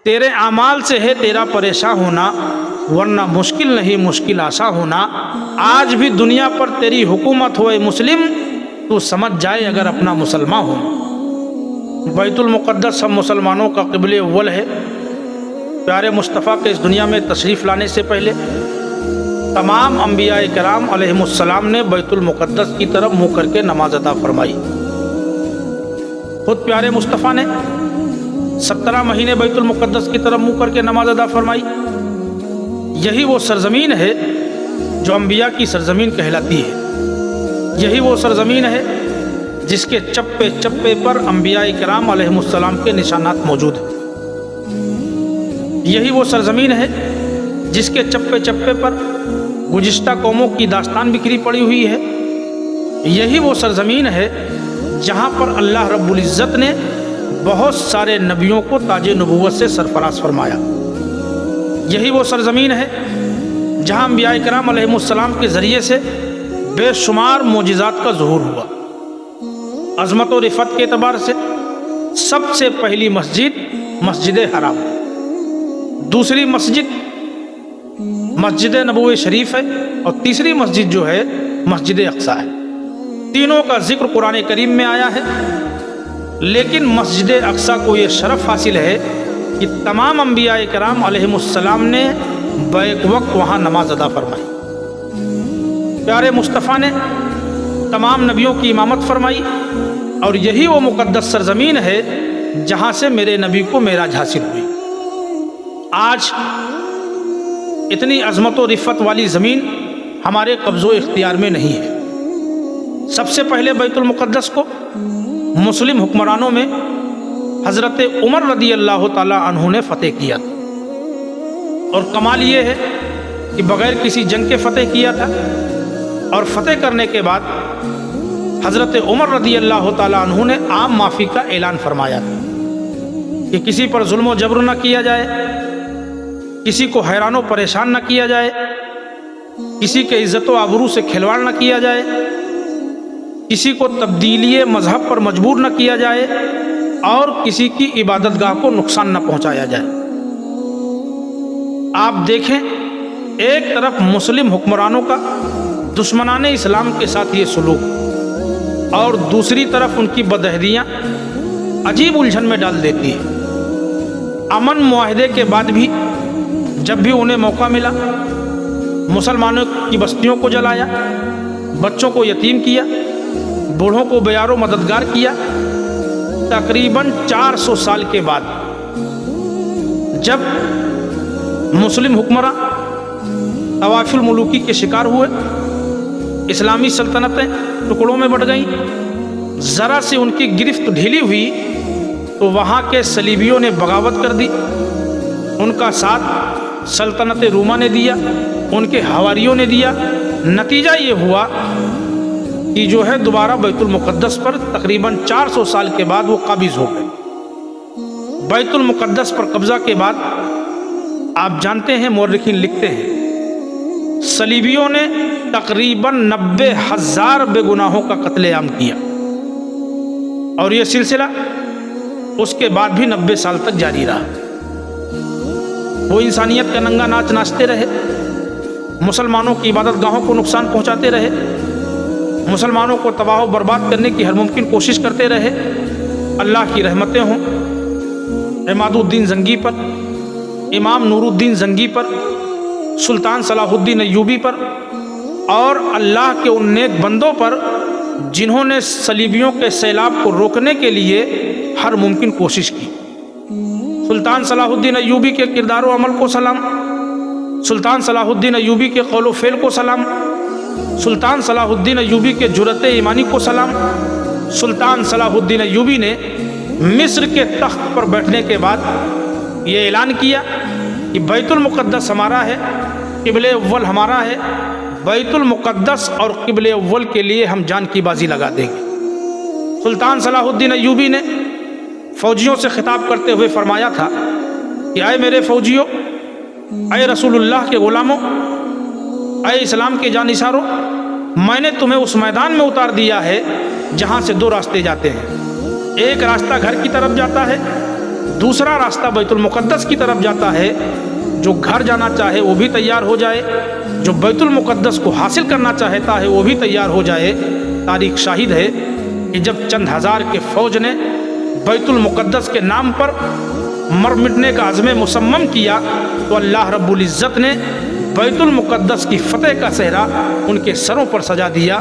تیرے اعمال سے ہے تیرا پریشان ہونا، ورنہ مشکل نہیں مشکل آسان ہونا۔ آج بھی دنیا پر تیری حکومت ہوئے مسلم، تو سمجھ جائے اگر اپنا مسلمان ہو۔ بیت المقدس ہم مسلمانوں کا قبلہ اول ہے۔ پیارے مصطفیٰ کے اس دنیا میں تشریف لانے سے پہلے تمام انبیاء کرام علیہم السلام نے بیت المقدس کی طرف منہ کر کے نماز ادا فرمائی۔ خود پیارے مصطفیٰ نے 17 مہینے بیت المقدس کی طرف منہ کر کے نماز ادا فرمائی۔ یہی وہ سرزمین ہے جو انبیاء کی سرزمین کہلاتی ہے۔ یہی وہ سرزمین ہے جس کے چپے چپے پر انبیاء کرام علیہم السلام کے نشانات موجود ہیں۔ یہی وہ سرزمین ہے جس کے چپے چپے پر گزشتہ قوموں کی داستان بکھری پڑی ہوئی ہے۔ یہی وہ سرزمین ہے جہاں پر اللہ رب العزت نے بہت سارے نبیوں کو تاج نبوت سے سرفراز فرمایا۔ یہی وہ سرزمین ہے جہاں انبیاء کرام علیہم السلام کے ذریعے سے بے شمار معجزات کا ظہور ہوا۔ عظمت و رفت کے اعتبار سے سب سے پہلی مسجد مسجد حرام، دوسری مسجد مسجد نبوی شریف ہے، اور تیسری مسجد جو ہے مسجد اقصی ہے۔ تینوں کا ذکر قرآن کریم میں آیا ہے، لیکن مسجد اقصی کو یہ شرف حاصل ہے کہ تمام انبیاء کرام علیہم السلام نے بیک وقت وہاں نماز ادا فرمائی۔ پیارے مصطفیٰ نے تمام نبیوں کی امامت فرمائی، اور یہی وہ مقدس سرزمین ہے جہاں سے میرے نبی کو معراج حاصل ہوئی۔ آج اتنی عظمت و رفت والی زمین ہمارے قبض و اختیار میں نہیں ہے۔ سب سے پہلے بیت المقدس کو مسلم حکمرانوں میں حضرت عمر رضی اللہ تعالی عنہ نے فتح کیا تھا، اور کمال یہ ہے کہ بغیر کسی جنگ کے فتح کیا تھا، اور فتح کرنے کے بعد حضرت عمر رضی اللہ تعالی عنہ نے عام معافی کا اعلان فرمایا تھا کہ کسی پر ظلم و جبر نہ کیا جائے، کسی کو حیران و پریشان نہ کیا جائے، کسی کے عزت و آبرو سے کھلواڑ نہ کیا جائے، کسی کو تبدیلی مذہب پر مجبور نہ کیا جائے، اور کسی کی عبادت گاہ کو نقصان نہ پہنچایا جائے۔ آپ دیکھیں، ایک طرف مسلم حکمرانوں کا دشمنان اسلام کے ساتھ یہ سلوک، اور دوسری طرف ان کی بدعہدیاں عجیب الجھن میں ڈال دیتی ہیں۔ امن معاہدے کے بعد بھی جب بھی انہیں موقع ملا، مسلمانوں کی بستیوں کو جلایا، بچوں کو یتیم کیا، بوڑھوں کو بیار و مددگار کیا۔ تقریباً 400 سال کے بعد جب مسلم حکمراں طوائف الملوکی کے شکار ہوئے، اسلامی سلطنتیں ٹکڑوں میں بٹ گئیں، ذرا سے ان کی گرفت ڈھیلی ہوئی تو وہاں کے صلیبیوں نے بغاوت کر دی۔ ان کا ساتھ سلطنت روما نے دیا، ان کے حواریوں نے دیا۔ نتیجہ یہ ہوا کہ جو ہے دوبارہ بیت المقدس پر تقریباً 400 سال کے بعد وہ قابض ہو گئے۔ بیت المقدس پر قبضہ کے بعد آپ جانتے ہیں، مورخین لکھتے ہیں، صلیبیوں نے تقریباً 90,000 بے گناہوں کا قتل عام کیا، اور یہ سلسلہ اس کے بعد بھی 90 سال تک جاری رہا۔ وہ انسانیت کا ننگا ناچ ناچتے رہے، مسلمانوں کی عبادت گاہوں کو نقصان پہنچاتے رہے، مسلمانوں کو تباہ و برباد کرنے کی ہر ممکن کوشش کرتے رہے۔ اللہ کی رحمتیں ہوں عماد الدین زنگی پر، امام نور الدین زنگی پر، سلطان صلاح الدین ایوبی پر، اور اللہ کے ان نیک بندوں پر جنہوں نے صلیبیوں کے سیلاب کو روکنے کے لیے ہر ممکن کوشش کی۔ سلطان صلاح الدین ایوبی کے کردار و عمل کو سلام، سلطان صلاح الدین ایوبی کے قول و فعل کو سلام، سلطان صلاح الدین ایوبی کے جرأت ایمانی کو سلام۔ سلطان صلاح الدین ایوبی نے مصر کے تخت پر بیٹھنے کے بعد یہ اعلان کیا کہ بیت المقدس ہمارا ہے، قبلہ اول ہمارا ہے، بیت المقدس اور قبلہ اول کے لیے ہم جان کی بازی لگا دیں گے۔ سلطان صلاح الدین ایوبی نے فوجیوں سے خطاب کرتے ہوئے فرمایا تھا کہ اے میرے فوجیوں، اے رسول اللہ کے غلاموں، اے اسلام کے جانثاروں، میں نے تمہیں اس میدان میں اتار دیا ہے جہاں سے دو راستے جاتے ہیں۔ ایک راستہ گھر کی طرف جاتا ہے، दूसरा रास्ता बैतुल मुक़द्दस की तरफ जाता है। जो घर जाना चाहे वो भी तैयार हो जाए, जो बैतुल मुक़द्दस को हासिल करना चाहता है वो भी तैयार हो जाए। तारीख शाहिद है कि जब चंद हज़ार के फ़ौज ने बैतुल मुक़द्दस के नाम पर मर मिटने का अज़्म मुसम्मम किया तो अल्लाह रब्बुल इज़्ज़त ने बैतुल मुक़द्दस की फ़तेह का सेहरा उनके सरों पर सजा दिया।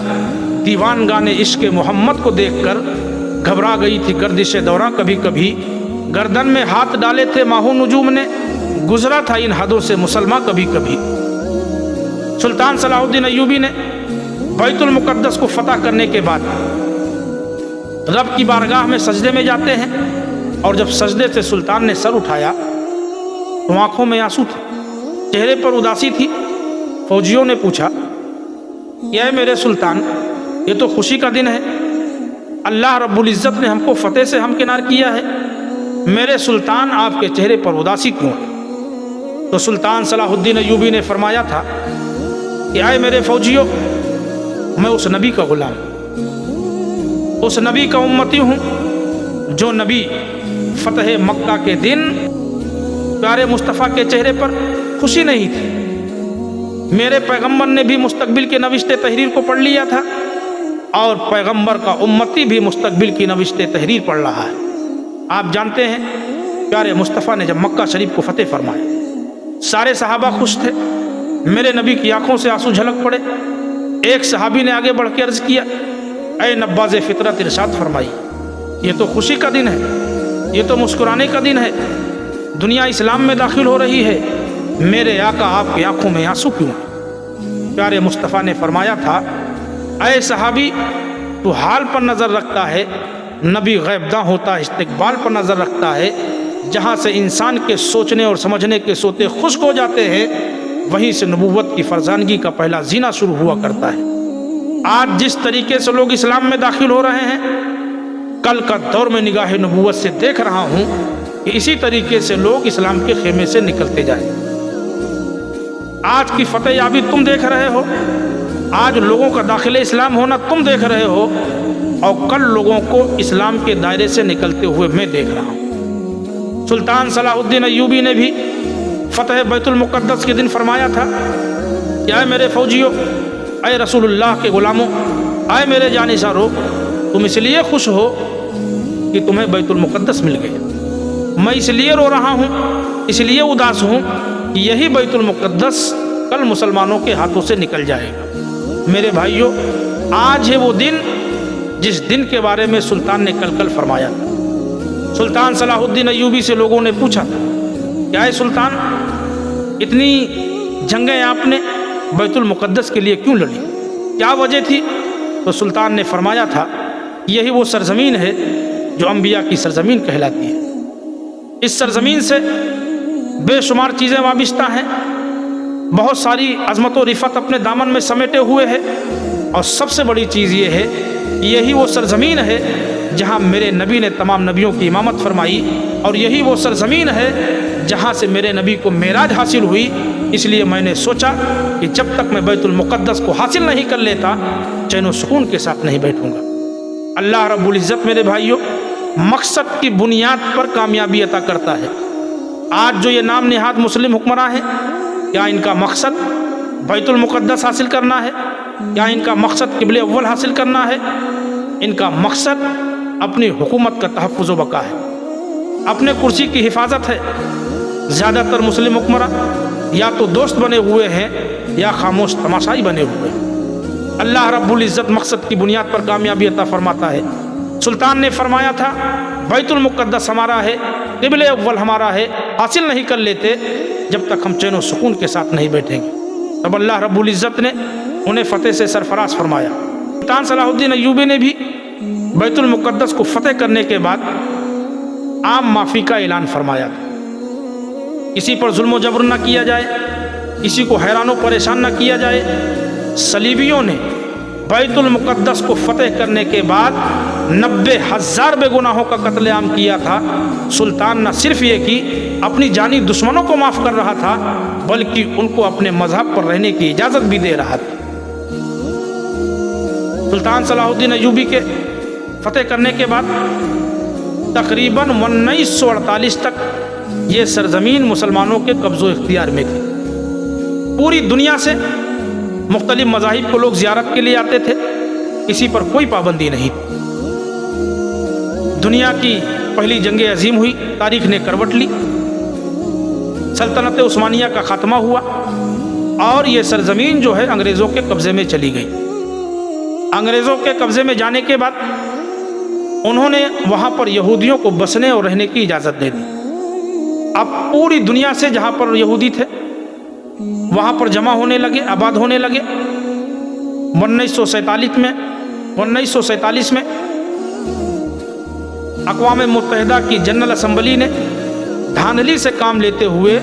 दीवानगाने इश्क़ मोहम्मद को देखकर घबरा गई थी गर्दिश दौरा, कभी कभी गर्दन में हाथ डाले थे माहू नजूम ने, गुजरा था इन हदों से मुसलमान कभी कभी। सुल्तान सलाहुद्दीन अय्यूबी ने बैतुल मुक़द्दस को फतह करने के बाद रब की बारगाह में सजदे में जाते हैं और जब सजदे से सुल्तान ने सर उठाया तो आंखों में आंसू थे, चेहरे पर उदासी थी। फौजियों ने पूछा, क्या मेरे सुल्तान, ये तो खुशी का दिन है, अल्लाह रब्बुल इज़्ज़त ने हमको फतेह से हमकिनार किया है, मेरे सुल्तान आपके चेहरे पर उदासी क्यों है? तो सुल्तान सलाहुद्दीन अय्यूबी ने फरमाया था कि आए मेरे फौजियों, मैं उस नबी का गुलाम, उस नबी का उम्मती हूँ जो नबी फतेह मक्का के दिन प्यारे मुस्तफ़ा के चेहरे पर खुशी नहीं थी। मेरे पैगम्बर ने भी मुस्तकबिल के नविश्ते तहरीर को पढ़ लिया था और पैगम्बर का उम्मती भी मुस्तकबिल की नविश्ते तहरीर पढ़ रहा है। आप जानते हैं प्यारे मुस्तफ़ा ने जब मक्का शरीफ को फतेह फरमाया, सारे सहाबा खुश थे, मेरे नबी की आंखों से आंसू झलक पड़े। एक सहाबी ने आगे बढ़ के अर्ज़ किया, ऐ नब्बाज़ फितरत, इरशाद फरमाई, ये तो खुशी का दिन है, ये तो मुस्कुराने का दिन है, दुनिया इस्लाम में दाखिल हो रही है, मेरे आका आपकी आंखों में आंसू क्यों? प्यारे मुस्तफ़ा ने फरमाया था, ऐ सहाबी, तू हाल पर नज़र रखता है, नबी गैबदा होता है, इस्तिकबाल पर नज़र रखता है। जहाँ से इंसान के सोचने और समझने के सोते खुश्क हो जाते हैं, वहीं से नबूवत की फरजानगी का पहला जीना शुरू हुआ करता है। आज जिस तरीके से लोग इस्लाम में दाखिल हो रहे हैं, कल का दौर में निगाह नबूवत से देख रहा हूँ कि इसी तरीके से लोग इस्लाम के खेमे से निकलते जाए। आज की फतेह याबी तुम देख रहे हो, आज लोगों का दाखिले इस्लाम होना तुम देख रहे हो, और कल लोगों को इस्लाम के दायरे से निकलते हुए मैं देख रहा हूँ। सुल्तान सलाहुद्दीन अय्यूबी ने भी फतेह बैतुल मुक़द्दस के दिन फरमाया था, क्या मेरे फौजियों, ऐ रसूलुल्लाह के गुलामों, आए मेरे जानिसारो, तुम इसलिए खुश हो कि तुम्हें बैतुल मुक़द्दस मिल गया। मैं इसलिए रो रहा हूँ, इसलिए उदास हूँ कि यही बैतुल मुक़द्दस कल मुसलमानों के हाथों से निकल जाएगा। मेरे भाइयों, आज है वो दिन जिस दिन के बारे में सुल्तान ने कल फरमाया था। सुल्तान सलाहुद्दीन अय्यूबी से लोगों ने पूछा, क्या है सुल्तान, इतनी जंगें आपने बैतुल मुक़द्दस के लिए क्यों लड़ी, क्या वजह थी? तो सुल्तान ने फरमाया था, यही वो सरजमीन है जो अंबिया की सरजमीन कहलाती है। इस सरजमीन से बेशुमार चीज़ें वाबिस्ता हैं, बहुत सारी अज़मत व रिफ़त अपने दामन में समेटे हुए है, और सबसे बड़ी चीज़ ये है कि यही वो सरजमीन है जहाँ मेरे नबी ने तमाम नबियों की इमामत फरमाई, और यही वो सरजमीन है जहाँ से मेरे नबी को मेराज हासिल हुई। इसलिए मैंने सोचा कि जब तक मैं बैतुल मुक़द्दस को हासिल नहीं कर लेता, चैन व सुकून के साथ नहीं बैठूंगा। अल्लाह रब्बुल इज़्ज़त मेरे भाइयों मकसद की बुनियाद पर कामयाबी अता करता है। आज जो ये नाम निहाद मुस्लिम हुक्मरां हैं, क्या इनका मकसद बैतुल मुक़द्दस हासिल करना है? क्या इनका मकसद क़िबले अव्वल हासिल करना है? इनका मकसद अपनी हुकूमत का तहफ़्फ़ुज़ व बका है, अपने कुर्सी की हिफाजत है। ज़्यादातर मुस्लिम हुक्मरां या तो दोस्त बने हुए हैं या खामोश तमाशाई बने हुए हैं। अल्लाह रब्बुल इज़्ज़त मकसद की बुनियाद पर कामयाबी अता फरमाता है। सुल्तान ने फरमाया था, बैतुल मुक़द्दस हमारा है, क़िबले अव्वल हमारा है, हासिल नहीं कर लेते जब तक हम चैन व सुकून के साथ नहीं बैठेंगे। तब अल्लाह रब्बुल इज़्ज़त ने उन्हें फ़तेह से सरफराज फरमाया। सुल्तान सलाहुद्दीन अय्यूबी ने भी बैतुल मुक़द्दस को फ़तेह करने के बाद आम माफ़ी का ऐलान फरमाया। किसी पर जुल्म व जबर न किया जाए, किसी को हैरान व परेशान न किया जाए। सलीबियों ने बैतुल मुक़द्दस को फ़तेह करने के बाद 90,000 बेगुनाहों का कत्लेआम किया था। सुल्तान न सिर्फ ये कि अपनी जानी दुश्मनों को माफ़ कर रहा था, बल्कि उनको अपने मजहब पर रहने की इजाज़त भी दे रहा था। सुल्तान सलाहुद्दीन अय्यूबी के फ़तेह करने के बाद तकरीबन 1948 तक ये सरजमीन मुसलमानों के कब्ज़ो इख्तियार में थी। पूरी दुनिया से मुख्तलिफ मज़ाहिब को लोग ज़ियारत के लिए आते थे, किसी पर कोई पाबंदी नहीं थी। दुनिया की पहली जंग अजीम हुई, तारीख ने करवट ली, सल्तनत उस्मानिया का ख़ात्मा हुआ और ये सरजमीन जो है अंग्रेज़ों के कब्ज़े में चली गई। अंग्रेज़ों के कब्ज़े में जाने के बाद उन्होंने वहाँ पर यहूदियों को बसने और रहने की इजाज़त दे दी। अब पूरी दुनिया से जहाँ पर यहूदी थे वहाँ पर जमा होने लगे, आबाद होने लगे। 1947 में अक़वाम मुत्तहिदा की जनरल असम्बली ने धांधली से काम लेते हुए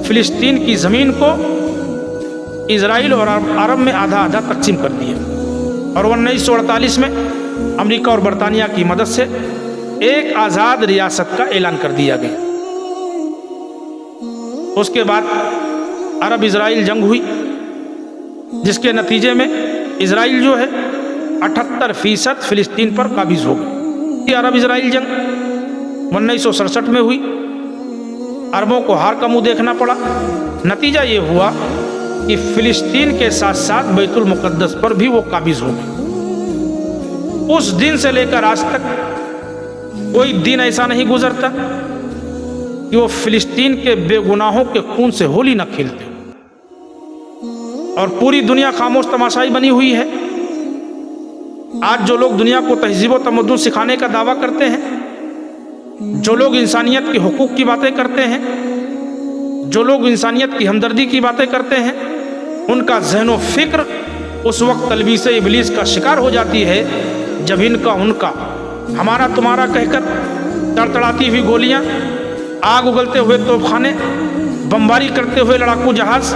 फ़िलिस्तीन की ज़मीन को इजराइल और अरब में आधा आधा तकसीम कर दिया और 1948 में अमेरिका और बरतानिया की मदद से एक आज़ाद रियासत का ऐलान कर दिया गया। उसके बाद अरब इजराइल जंग हुई, जिसके नतीजे में इजराइल जो है 78% फ़िलिस्तीन पर काबिज़ हो गई। अरब इजराइल जंग 1967 में हुई। अरबों को हार का मुंह देखना पड़ा। नतीजा ये हुआ कि फ़िलिस्तीन के साथ साथ बैतुल मुक़द्दस पर भी वो काबिज़ हो गए। उस दिन से लेकर आज तक कोई दिन ऐसा नहीं गुजरता कि वो फ़िलिस्तीन के बेगुनाहों के खून से होली न खेलते। और पूरी दुनिया खामोश तमाशाई बनी हुई है। आज जो लोग दुनिया को तहज़ीब व तमद्दुन सिखाने का दावा करते हैं, जो लोग इंसानियत के हुकूक की बातें करते हैं, जो लोग इंसानियत की हमदर्दी की बातें करते हैं, उनका ज़हन फ़िक्र उस वक्त तलबीस इबलीस का शिकार हो जाती है जब इनका उनका हमारा तुम्हारा कहकर तड़तड़ाती हुई गोलियां, आग उगलते हुए तोपखाने, बमबारी करते हुए लड़ाकू जहाज़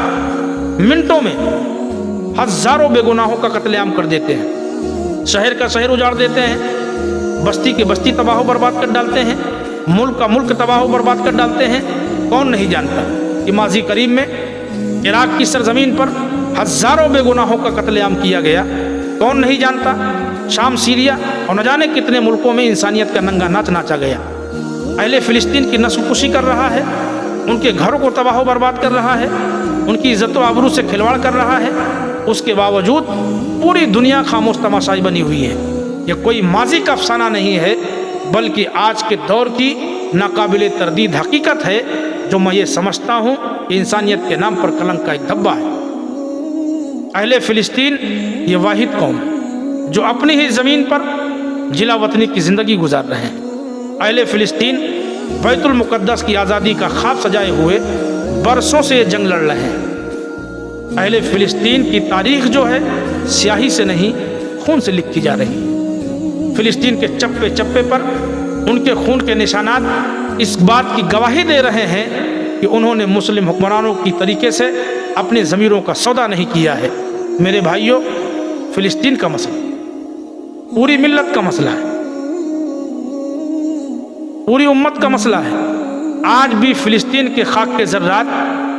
मिनटों में हज़ारों बेगुनाहों का कत्लेआम कर देते हैं। शहर का शहर उजाड़ देते हैं, बस्ती की बस्ती तबाह बर्बाद कर डालते हैं, मुल्क का मुल्क तबाह बर्बाद कर डालते हैं। कौन नहीं जानता कि माजी करीब में इराक की सरजमीन पर हज़ारों बेगुनाहों का कत्लेआम किया गया। कौन नहीं जानता शाम, सीरिया और न जाने कितने मुल्कों में इंसानियत का नंगा नाच नाचा गया। अहले फ़िलिस्तीन की नस्ल कुशी कर रहा है, उनके घरों को तबाह बर्बाद कर रहा है, उनकी इज़्ज़त व आबरू से खिलवाड़ कर रहा है। उसके बावजूद पूरी दुनिया खामोश तमाशाई बनी हुई है। ये कोई माजी का अफसाना नहीं है, बल्कि आज के दौर की नाकाबिले तरदीद हकीकत है, जो मैं ये समझता हूँ कि इंसानियत के नाम पर कलंक का एक धब्बा है। अहले फ़िलिस्तीन ये वाहिद कौम जो अपनी ही ज़मीन पर जिला वतनी की ज़िंदगी गुजार रहे हैं। अहले फ़िलिस्तीन बैतुल मुक़द्दस की आज़ादी का ख्वाब सजाए हुए बरसों से ये जंग लड़ रहे हैं। अहले फ़िलिस्तीन की तारीख़ जो है स्याही से नहीं, खून से लिखी जा रही है। फ़िलिस्तीन के चप्पे चप्पे पर उनके खून के निशानात इस बात की गवाही दे रहे हैं कि उन्होंने मुस्लिम हुक्मरानों की तरीके से अपने ज़मीरों का सौदा नहीं किया है। मेरे भाइयों, फ़िलिस्तीन का मसला पूरी मिल्लत का मसला है, पूरी उम्मत का मसला है। आज भी फ़िलिस्तीन के खाक के ज़र्रात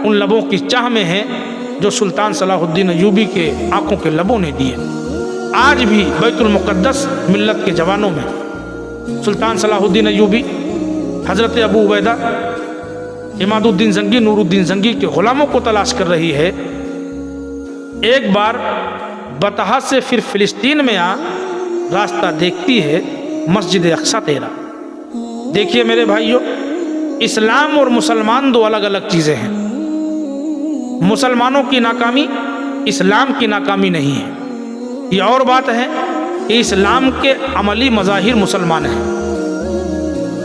उन लबों की चाह में हैं जो सुल्तान सलाहुद्दीन अय्यूबी के आंखों के लबों ने दिए। आज भी बैतुल मुक़द्दस मिल्लत के जवानों में सुल्तान सलाहुद्दीन अय्यूबी, हज़रत अबू उबैदा, इमादुद्दीन ज़ंगी, नूरुद्दीन ज़ंगी के ग़ुलामों को तलाश कर रही है। एक बार बतहा से फिर फ़िलिस्तीन में आ रास्ता देखती है मस्जिद अक्सा तेरा। देखिए मेरे भाइयों, इस्लाम और मुसलमान दो अलग अलग चीज़ें हैं। मुसलमानों की नाकामी इस्लाम की नाकामी नहीं है। ये और बात है कि इस्लाम के अमली मज़ाहिर मुसलमान हैं।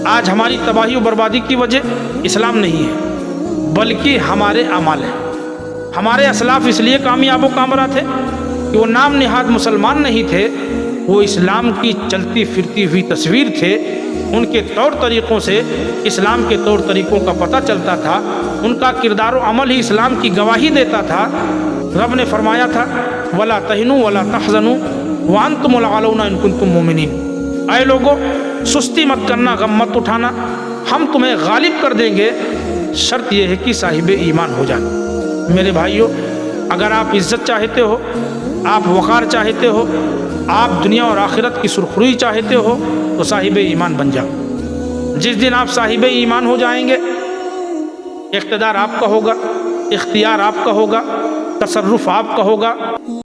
आज हमारी तबाही और बर्बादी की वजह इस्लाम नहीं है, बल्कि हमारे अमल हैं। हमारे असलाफ इसलिए कामयाब व कामरा थे कि वो नाम निहाद मुसलमान नहीं थे, वो इस्लाम की चलती फिरती हुई तस्वीर थे। उनके तौर तरीक़ों से इस्लाम के तौर तरीक़ों का पता चलता था, उनका किरदार व अमल ही इस्लाम की गवाही देता था। रब ने फरमाया था, वला तहिनु वला तहज़नु व अंतुमुल आलौना इन कुंतुम मोमिनीन। ऐ लोगो, सुस्ती मत करना, गम मत उठाना, हम तुम्हें गालिब कर देंगे, शर्त यह है कि साहिब ईमान हो जाना। मेरे भाइयों, अगर आप इज़्ज़त चाहते हो, آپ وقار چاہتے ہو، آپ دنیا اور آخرت کی سرخروئی چاہتے ہو تو صاحب ایمان بن جاؤ۔ جس دن آپ صاحب ایمان ہو جائیں گے، اقتدار آپ کا ہوگا، اختیار آپ کا ہوگا، تصرف آپ کا ہوگا،